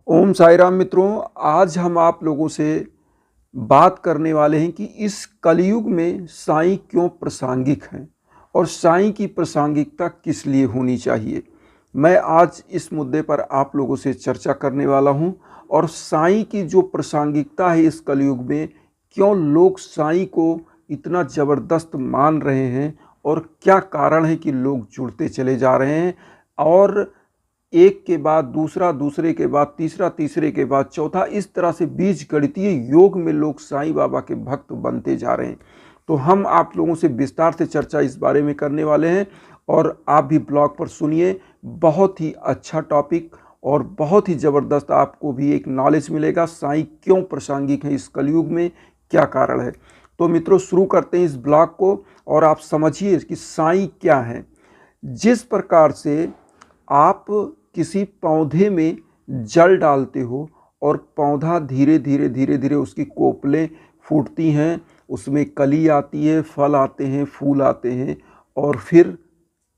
ओम साई राम मित्रों, आज हम आप लोगों से बात करने वाले हैं कि इस कलयुग में साईं क्यों प्रासंगिक हैं और साईं की प्रासंगिकता किस लिए होनी चाहिए। मैं आज इस मुद्दे पर आप लोगों से चर्चा करने वाला हूं और साईं की जो प्रासंगिकता है इस कलयुग में, क्यों लोग साईं को इतना ज़बरदस्त मान रहे हैं और क्या कारण है कि लोग जुड़ते चले जा रहे हैं और एक के बाद दूसरा, दूसरे के बाद तीसरा, तीसरे के बाद चौथा, इस तरह से बीज गणितीय योग में लोग साईं बाबा के भक्त बनते जा रहे हैं। तो हम आप लोगों से विस्तार से चर्चा इस बारे में करने वाले हैं और आप भी ब्लॉग पर सुनिए। बहुत ही अच्छा टॉपिक और बहुत ही ज़बरदस्त आपको भी एक नॉलेज मिलेगा। साईं क्यों प्रासंगिक है इस कलयुग में, क्या कारण है। तो मित्रों, शुरू करते हैं इस ब्लॉग को और आप समझिए कि साईं क्या है। जिस प्रकार से आप किसी पौधे में जल डालते हो और पौधा धीरे धीरे धीरे धीरे उसकी कोपलें फूटती हैं, उसमें कली आती है, फल आते हैं, फूल आते हैं और फिर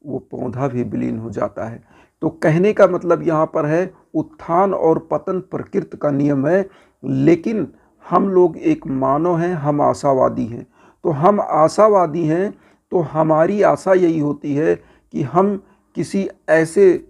वो पौधा भी विलीन हो जाता है। तो कहने का मतलब यहाँ पर है, उत्थान और पतन प्रकृति का नियम है, लेकिन हम लोग एक मानव हैं, हम आशावादी हैं। तो हम आशावादी हैं तो हमारी आशा यही होती है कि हम किसी ऐसे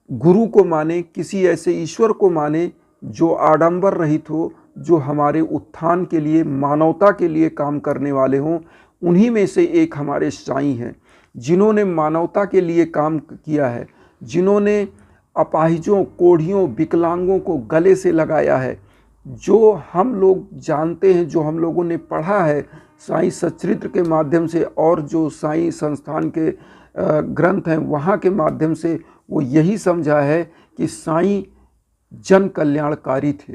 गुरु को माने, किसी ऐसे ईश्वर को माने जो आडंबर रहित हो, जो हमारे उत्थान के लिए, मानवता के लिए काम करने वाले हों। उन्हीं में से एक हमारे साईं हैं, जिन्होंने मानवता के लिए काम किया है, जिन्होंने अपाहिजों, कोढ़ियों, विकलांगों को गले से लगाया है। जो हम लोग जानते हैं, जो हम लोगों ने पढ़ा है साईं सच्चरित्र के माध्यम से और जो साईं संस्थान के ग्रंथ हैं वहाँ के माध्यम से, वो यही समझा है कि साईं जन कल्याणकारी थे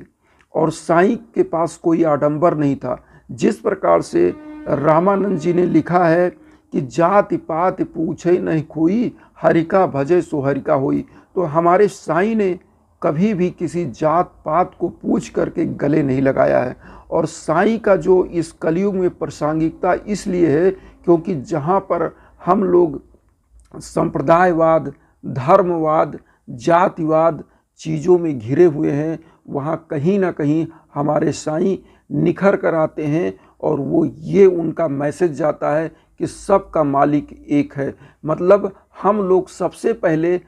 और साईं के पास कोई आडंबर नहीं था। जिस प्रकार से रामानंद जी ने लिखा है कि जाति पात पूछे नहीं कोई, हरिका भजे सो हरिका होई। तो हमारे साईं ने कभी भी किसी जात पात को पूछ करके गले नहीं लगाया है। और साईं का जो इस कलयुग में प्रासंगिकता इसलिए है क्योंकि जहाँ पर हम लोग संप्रदायवाद, धर्मवाद, जातिवाद चीज़ों में घिरे हुए हैं, वहाँ कहीं ना कहीं हमारे साईं निखर कर आते हैं और वो ये उनका मैसेज जाता है कि सबका मालिक एक है। मतलब हम लोग सबसे पहले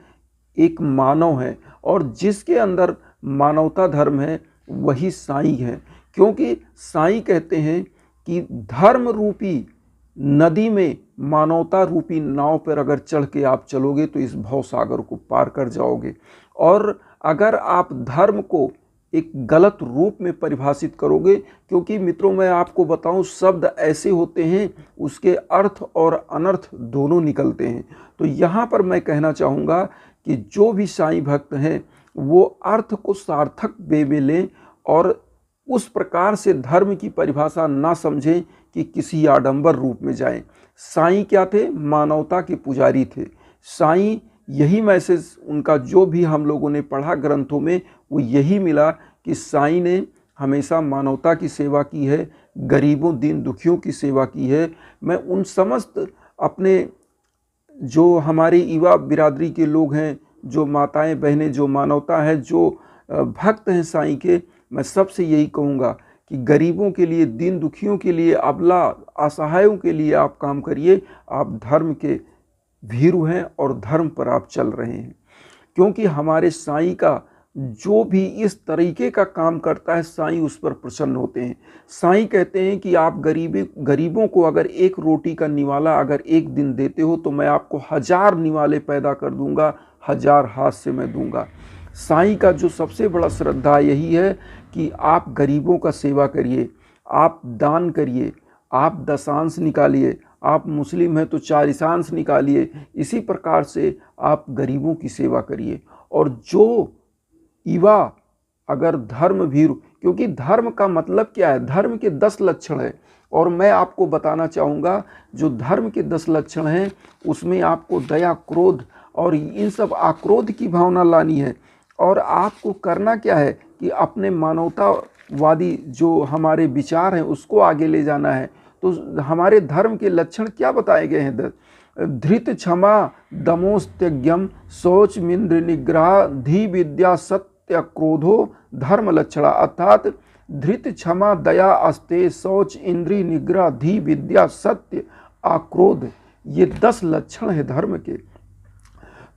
एक मानव हैं और जिसके अंदर मानवता धर्म है वही साईं है। क्योंकि साईं कहते हैं कि धर्म रूपी नदी में मानवता रूपी नाव पर अगर चढ़ के आप चलोगे तो इस भवसागर को पार कर जाओगे। और अगर आप धर्म को एक गलत रूप में परिभाषित करोगे, क्योंकि मित्रों मैं आपको बताऊं, शब्द ऐसे होते हैं उसके अर्थ और अनर्थ दोनों निकलते हैं। तो यहाँ पर मैं कहना चाहूँगा कि जो भी साईं भक्त हैं वो अर्थ को सार्थक वे में लें और उस प्रकार से धर्म की परिभाषा ना समझें कि किसी आडंबर रूप में जाएं। साईं क्या थे? मानवता के पुजारी थे। साईं यही मैसेज उनका जो भी हम लोगों ने पढ़ा ग्रंथों में, वो यही मिला कि साईं ने हमेशा मानवता की सेवा की है, गरीबों दीन दुखियों की सेवा की है। मैं उन समस्त अपने जो हमारे युवा बिरादरी के लोग हैं, जो माताएं बहनें, जो मानवता है, जो भक्त हैं साईं के, मैं सबसे यही कहूँगा कि गरीबों के लिए, दीन दुखियों के लिए, अबला असहायों के लिए आप काम करिए। आप धर्म के भीरू हैं और धर्म पर आप चल रहे हैं। क्योंकि हमारे साईं का जो भी इस तरीके का काम करता है, साईं उस पर प्रसन्न होते हैं। साईं कहते हैं कि आप गरीबों को अगर एक रोटी का निवाला अगर एक दिन देते हो तो मैं आपको 1000 निवाले पैदा कर दूंगा, 1000 हाथ से मैं दूंगा। साईं का जो सबसे बड़ा श्रद्धा यही है कि आप गरीबों का सेवा करिए, आप दान करिए, आप दशांश निकालिए, आप मुस्लिम हैं तो 4 ईशांश निकालिए। इसी प्रकार से आप गरीबों की सेवा करिए। और जो युवा अगर धर्म भीरू, क्योंकि धर्म का मतलब क्या है? धर्म के 10 लक्षण है और मैं आपको बताना चाहूँगा जो धर्म के 10 लक्षण हैं उसमें आपको दया, क्रोध और इन सब आक्रोध की भावना लानी है। और आपको करना क्या है कि अपने मानवतावादी जो हमारे विचार हैं उसको आगे ले जाना है। तो हमारे धर्म के लक्षण क्या बताए गए हैं? धृत, क्षमा, दमोस्त्यज्ञम, शौच, मिंद्र निग्रह, धी विद्या, सत्य सत्य क्रोधो धर्म लक्षणा, अर्थात धृत क्षमा दया अस्ते शौच इंद्रिय निग्रह धी विद्या सत्य आक्रोध, ये 10 लक्षण है धर्म के।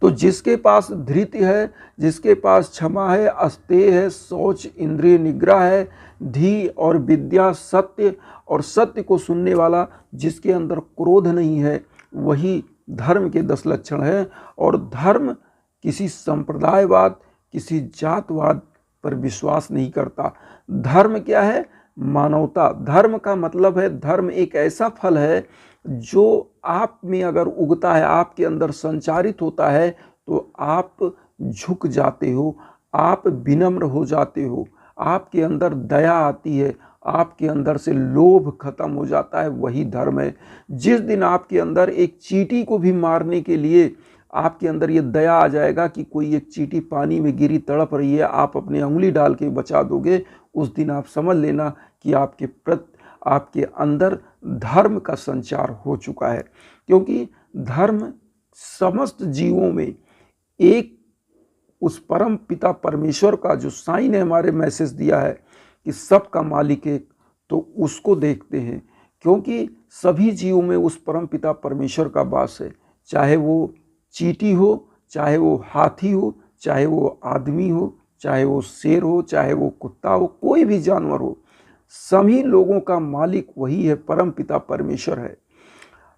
तो जिसके पास धृति है, जिसके पास क्षमा है, अस्तेय है, शौच इंद्रिय निग्रह है, धी और विद्या सत्य और सत्य को सुनने वाला, जिसके अंदर क्रोध नहीं है, वही धर्म के 10 लक्षण है। और धर्म किसी संप्रदायवाद, किसी जातवाद पर विश्वास नहीं करता। धर्म क्या है? मानवता। धर्म का मतलब है, धर्म एक ऐसा फल है जो आप में अगर उगता है, आपके अंदर संचारित होता है, तो आप झुक जाते हो, आप विनम्र हो जाते हो, आपके अंदर दया आती है, आपके अंदर से लोभ खत्म हो जाता है, वही धर्म है। जिस दिन आपके अंदर एक चींटी को भी मारने के लिए आपके अंदर ये दया आ जाएगा कि कोई एक चींटी पानी में गिरी तड़प रही है, आप अपनी उंगली डाल के बचा दोगे, उस दिन आप समझ लेना कि आपके अंदर धर्म का संचार हो चुका है। क्योंकि धर्म समस्त जीवों में एक उस परम पिता परमेश्वर का, जो साईं ने हमारे मैसेज दिया है कि सबका मालिक एक, तो उसको देखते हैं। क्योंकि सभी जीवों में उस परम पिता परमेश्वर का वास है, चाहे वो चींटी हो, चाहे वो हाथी हो, चाहे वो आदमी हो, चाहे वो शेर हो, चाहे वो कुत्ता हो, कोई भी जानवर हो, सभी लोगों का मालिक वही है, परम पिता परमेश्वर है।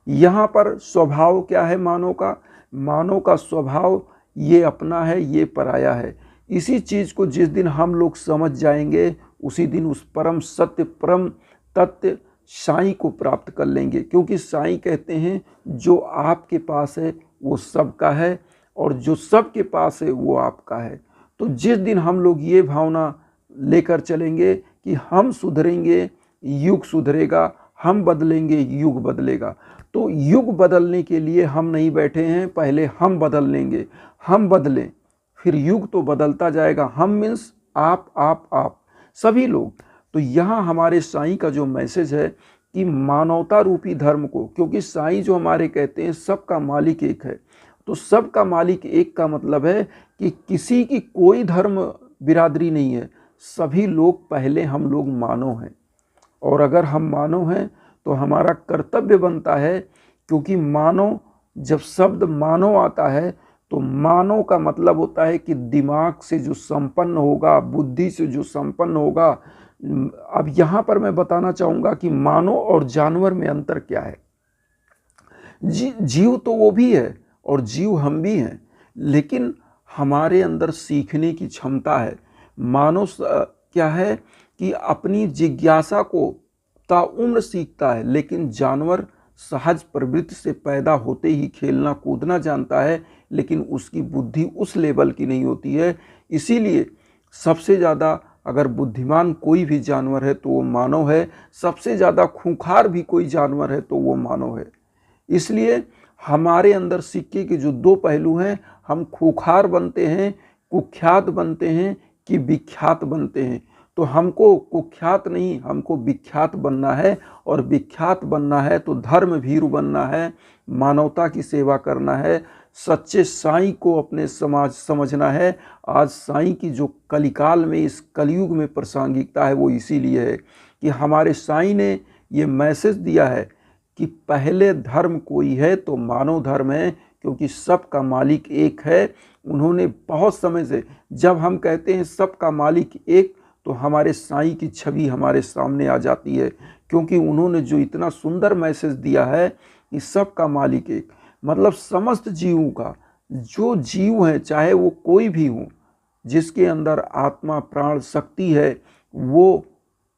यहाँ पर स्वभाव क्या है मानव का? मानव का स्वभाव ये अपना है, ये पराया है। इसी चीज़ को जिस दिन हम लोग समझ जाएंगे, उसी दिन उस परम सत्य, परम तत्व साईं को प्राप्त कर लेंगे। क्योंकि साईं कहते हैं जो आपके पास है वो सबका है, और जो सबके पास है वो आपका है। तो जिस दिन हम लोग ये भावना लेकर चलेंगे कि हम सुधरेंगे, युग सुधरेगा, हम बदलेंगे, युग बदलेगा। तो युग बदलने के लिए हम नहीं बैठे हैं, पहले हम बदल लेंगे, हम बदलें, फिर युग तो बदलता जाएगा। हम मीन्स आप सभी लोग। तो यहाँ हमारे साईं का जो मैसेज है कि मानवता रूपी धर्म को, क्योंकि साईं जो हमारे कहते हैं सबका मालिक एक है, तो सबका मालिक एक का मतलब है कि किसी की कोई धर्म बिरादरी नहीं है, सभी लोग पहले हम लोग मानव हैं। और अगर हम मानव हैं तो हमारा कर्तव्य बनता है, क्योंकि मानव, जब शब्द मानव आता है तो मानव का मतलब होता है कि दिमाग से जो संपन्न होगा, बुद्धि से जो संपन्न होगा। अब यहाँ पर मैं बताना चाहूँगा कि मानव और जानवर में अंतर क्या है। जीव तो वो भी है और जीव हम भी हैं, लेकिन हमारे अंदर सीखने की क्षमता है। मानव क्या है कि अपनी जिज्ञासा को ताउम्र सीखता है, लेकिन जानवर सहज प्रवृत्ति से पैदा होते ही खेलना कूदना जानता है, लेकिन उसकी बुद्धि उस लेवल की नहीं होती है। इसीलिए सबसे ज़्यादा अगर बुद्धिमान कोई भी जानवर है तो वो मानव है, सबसे ज़्यादा खूंखार भी कोई जानवर है तो वो मानव है। इसलिए हमारे अंदर सिक्के के जो 2 पहलू हैं, हम खूंखार बनते हैं, कुख्यात बनते हैं कि विख्यात बनते हैं। तो हमको कुख्यात नहीं, हमको विख्यात बनना है, और विख्यात बनना है तो धर्म भीरु बनना है, मानवता की सेवा करना है, सच्चे साईं को अपने समाज समझना है। आज साईं की जो कलिकाल में, इस कलयुग में प्रासंगिकता है, वो इसीलिए है कि हमारे साईं ने ये मैसेज दिया है कि पहले धर्म कोई है तो मानव धर्म है, क्योंकि सबका मालिक एक है। उन्होंने बहुत समय से, जब हम कहते हैं सबका मालिक एक, तो हमारे साईं की छवि हमारे सामने आ जाती है, क्योंकि उन्होंने जो इतना सुंदर मैसेज दिया है कि सबका मालिक एक, मतलब समस्त जीवों का, जो जीव हैं चाहे वो कोई भी हो, जिसके अंदर आत्मा प्राण शक्ति है, वो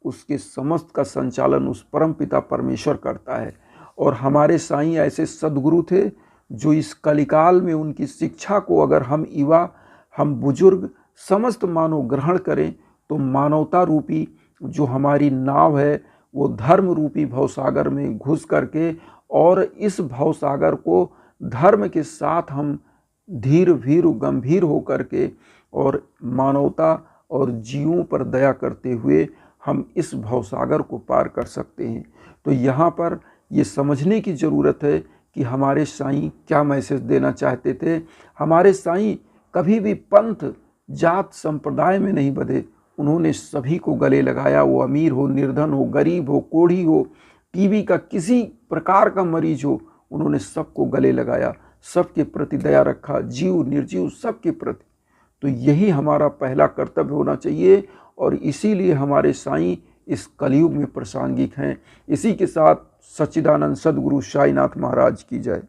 उसके समस्त का संचालन उस परमपिता परमेश्वर करता है। और हमारे साईं ऐसे सद्गुरु थे जो इस कलिकाल में उनकी शिक्षा को अगर हम युवा, हम बुजुर्ग, समस्त मानव ग्रहण करें तो मानवता रूपी जो हमारी नाव है वो धर्म रूपी भवसागर में घुस करके, और इस भवसागर को धर्म के साथ हम धीर भीरु गंभीर होकर के और मानवता और जीवों पर दया करते हुए हम इस भवसागर को पार कर सकते हैं। तो यहाँ पर ये समझने की ज़रूरत है कि हमारे साईं क्या मैसेज देना चाहते थे। हमारे साईं कभी भी पंथ जात संप्रदाय में नहीं बंधे, उन्होंने सभी को गले लगाया। वो अमीर हो, निर्धन हो, गरीब हो, कोढ़ी हो, टीबी का किसी प्रकार का मरीज हो, उन्होंने सबको गले लगाया, सबके प्रति दया रखा, जीव निर्जीव सबके प्रति। तो यही हमारा पहला कर्तव्य होना चाहिए और इसीलिए हमारे साईं इस कलयुग में प्रासंगिक हैं। इसी के साथ सच्चिदानंद सद्गुरु साईनाथ महाराज की जय।